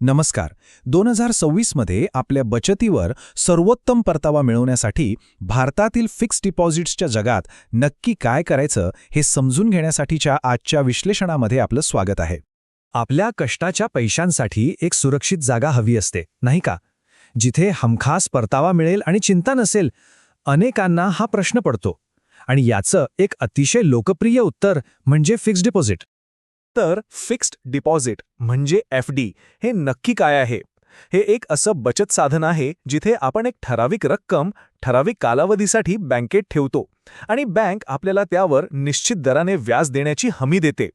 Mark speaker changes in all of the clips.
Speaker 1: नमस्कार. 2026 मध्ये आपल्या बचतीवर सर्वोत्तम परतावा मिळवण्यासाठी भारतातील फिक्स्ड डिपॉझिट्सच्या जगात नक्की काय करायचं हे समजून घेण्यासाठीच्या आजच्या विश्लेषणामध्ये आपलं स्वागत आहे. आपल्या कष्टाच्या पैशांसाठी एक सुरक्षित जागा हवी असते, नाही का? जिथे हमखास परतावा मिळेल आणि चिंता नसेल. अनेकांना हा प्रश्न पडतो आणि याचं एक अतिशय लोकप्रिय उत्तर म्हणजे फिक्स्ड डिपॉझिट.
Speaker 2: तर फिक्स्ड डिपॉझिट म्हणजे FD हे नक्की काय आहे? हे एक असं बचत साधन आहे जिथे आपण एक ठराविक रक्कम ठराविक कालावधीसाठी बँकेत ठेवतो आणि बँक आपल्याला त्यावर निश्चित दराने व्याज देण्याची हमी देते.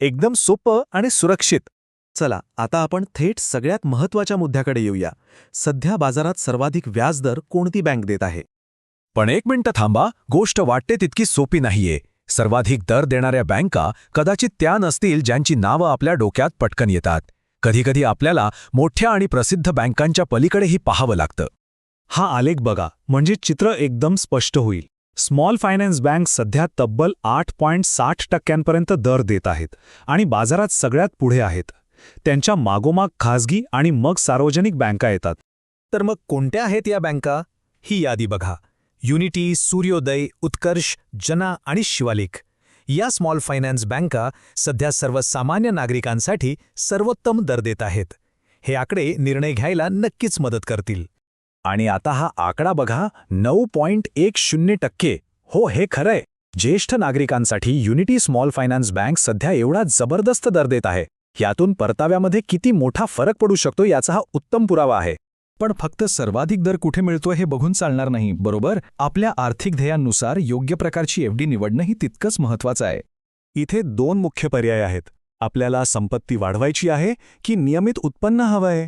Speaker 2: एकदम सोपं आणि सुरक्षित. चला आता आपण थेट सगळ्यात महत्त्वाच्या मुद्द्याकडे येऊया. सध्या बाजारात सर्वाधिक व्याजदर कोणती बँक देत आहे?
Speaker 1: पण एक मिनिट थांबा, गोष्ट वाटते तितकी सोपी नाहीये. सर्वाधिक दर देणाऱ्या बँका कदाचित त्या नसतील ज्यांची नावं आपल्या डोक्यात पटकन येतात. कधीकधी आपल्याला मोठ्या आणि प्रसिद्ध बँकांच्या पलीकडेही पाहावं लागतं.
Speaker 2: हा आलेख बघा, म्हणजे चित्र एकदम स्पष्ट होईल. स्मॉल फायनान्स बँक सध्या तब्बल 8.60% दर देत आहेत आणि बाजारात सगळ्यात पुढे आहेत. त्यांच्या मागोमाग खासगी आणि मग सार्वजनिक बँका येतात.
Speaker 1: तर मग कोणत्या आहेत या बँका? ही यादी बघा. युनिटी, सूर्योदय, उत्कर्ष, जना आणि शिवालिक या स्मॉल फायनान्स बँका सध्या सर्वसामान्य नागरिकांसाठी सर्वोत्तम दर देत आहेत. हे आकडे निर्णय घ्यायला नक्कीच मदत करतील. आणि आता हा आकडा बघा, 9.10%. हो, हे खरंय. ज्येष्ठ नागरिकांसाठी युनिटी स्मॉल फायनान्स बँक सध्या एवढा जबरदस्त दर देत आहे. यातून परताव्यामध्ये किती मोठा फरक पडू शकतो याचा हा उत्तम पुरावा आहे. पण फक्त सर्वाधिक दर कुठे मिळतोय हे बघून चालणार नाही, बरोबर? आपल्या आर्थिक ध्येयांनुसार योग्य प्रकारची FD निवडणंही तितकंच महत्त्वाचं आहे.
Speaker 2: इथे दोन मुख्य पर्याय आहेत. आपल्याला संपत्ती वाढवायची आहे की नियमित उत्पन्न हवं आहे?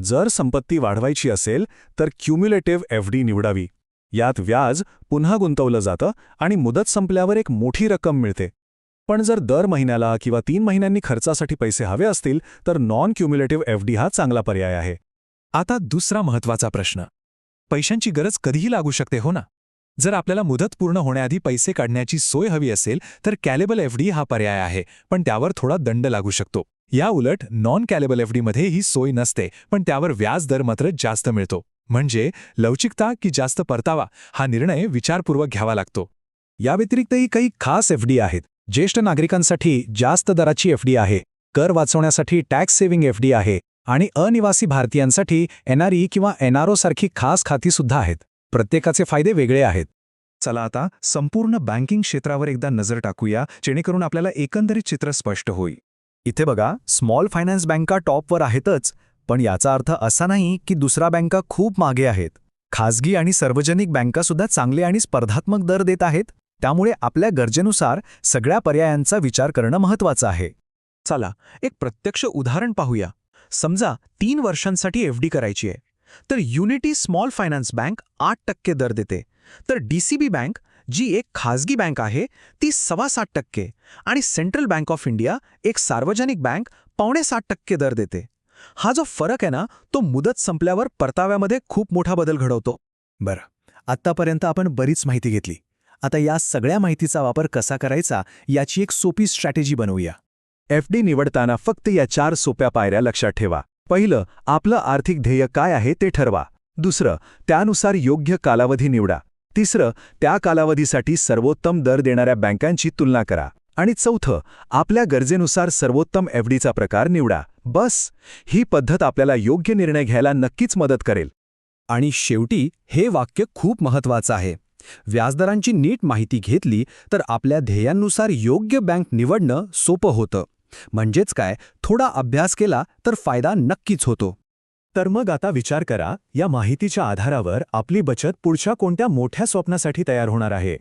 Speaker 2: जर संपत्ती वाढवायची असेल तर क्युम्युलेटिव्ह FD निवडावी. यात व्याज पुन्हा गुंतवलं जातं आणि मुदत संपल्यावर एक मोठी रक्कम मिळते. पण जर दर महिन्याला किंवा 3 महिन्यांनी खर्चासाठी पैसे हवे असतील तर नॉन क्युम्युलेटिव्ह FD हा चांगला पर्याय आहे.
Speaker 1: आता दुसरा महत्त्वाचा प्रश्न. पैशांची गरज कधीही लागू शकते, हो ना? जर आपल्याला मुदत पूर्ण होण्याआधी पैसे काढण्याची सोय हवी असेल तर कॅलेबल FD हा पर्याय आहे, पण त्यावर थोडा दंड लागू शकतो. या उलट नॉन कॅलेबल FD मध्ये ही सोय नसते, पण त्यावर व्याज दर मात्र जास्त मिळतो. म्हणजे लवचिकता की जास्त परतावा हा निर्णय विचारपूर्वक घ्यावा लागतो. या व्यतिरिक्तही काही खास FD आहेत. ज्येष्ठ नागरिकांसाठी जास्त दराची FD आहे, कर वाचवण्यासाठी टॅक्स सेव्हिंग FD आहे आणि अनिवासी भारतीयांसाठी NRE किंवा NRO सारखी खास खातीसुद्धा आहेत. प्रत्येकाचे फायदे वेगळे आहेत.
Speaker 2: चला आता संपूर्ण बँकिंग क्षेत्रावर एकदा नजर टाकूया, जेणेकरून आपल्याला एकंदरीत चित्र स्पष्ट होईल.
Speaker 1: इथे बघा, स्मॉल फायनान्स बँका टॉपवर आहेतच, पण याचा अर्थ असा नाही की दुसऱ्या बँका खूप मागे आहेत. खासगी आणि सार्वजनिक बँकासुद्धा चांगले आणि स्पर्धात्मक दर देत आहेत. त्यामुळे आपल्या गरजेनुसार सगळ्या पर्यायांचा विचार करणं महत्त्वाचं आहे.
Speaker 2: चला एक प्रत्यक्ष उदाहरण पाहूया. समजा 3 वर्षांसाठी FD करायची आहे, तर युनिटी स्मॉल फायनान्स बँक 8% दर देते, तर DCB बँक, जी एक खासगी बँक आहे, ती 7.25% आणि सेंट्रल बँक ऑफ इंडिया, एक सार्वजनिक बँक, 7.25% दर देते. हा जो फरक आहे ना, तो मुदत संपल्यावर परताव्यामध्ये खूप मोठा बदल घडवतो.
Speaker 1: बरं, आत्तापर्यंत आपण बरीच माहिती घेतली. आता या सगळ्या माहितीचा वापर कसा करायचा याची एक सोपी स्ट्रॅटेजी बनवूया.
Speaker 2: FD निवडताना फक्त या 4 सोप्या पायऱ्या लक्षात ठेवा. पहिलं, आपलं आर्थिक ध्येय काय आहे ते ठरवा. दुसरं, त्यानुसार योग्य कालावधी निवडा. तिसरं, त्या कालावधीसाठी सर्वोत्तम दर देणाऱ्या बँकांची तुलना करा. आणि चौथं, आपल्या गरजेनुसार सर्वोत्तम FDचा प्रकार निवडा. बस, ही पद्धत आपल्याला योग्य निर्णय घ्यायला नक्कीच मदत करेल.
Speaker 1: आणि शेवटी हे वाक्य खूप महत्त्वाचं आहे. व्याजदरांची नीट माहिती घेतली तर आपल्या ध्येयांनुसार योग्य बँक निवडणं सोपं होतं. म्हणजेच काय, थोडा अभ्यास केला तर फायदा नक्कीच होतो.
Speaker 2: तर मग आता विचार करा, या माहितीच्या आधारावर आपली बचत पुढच्या कोणत्या मोठ्या स्वप्नासाठी तयार होणार आहे.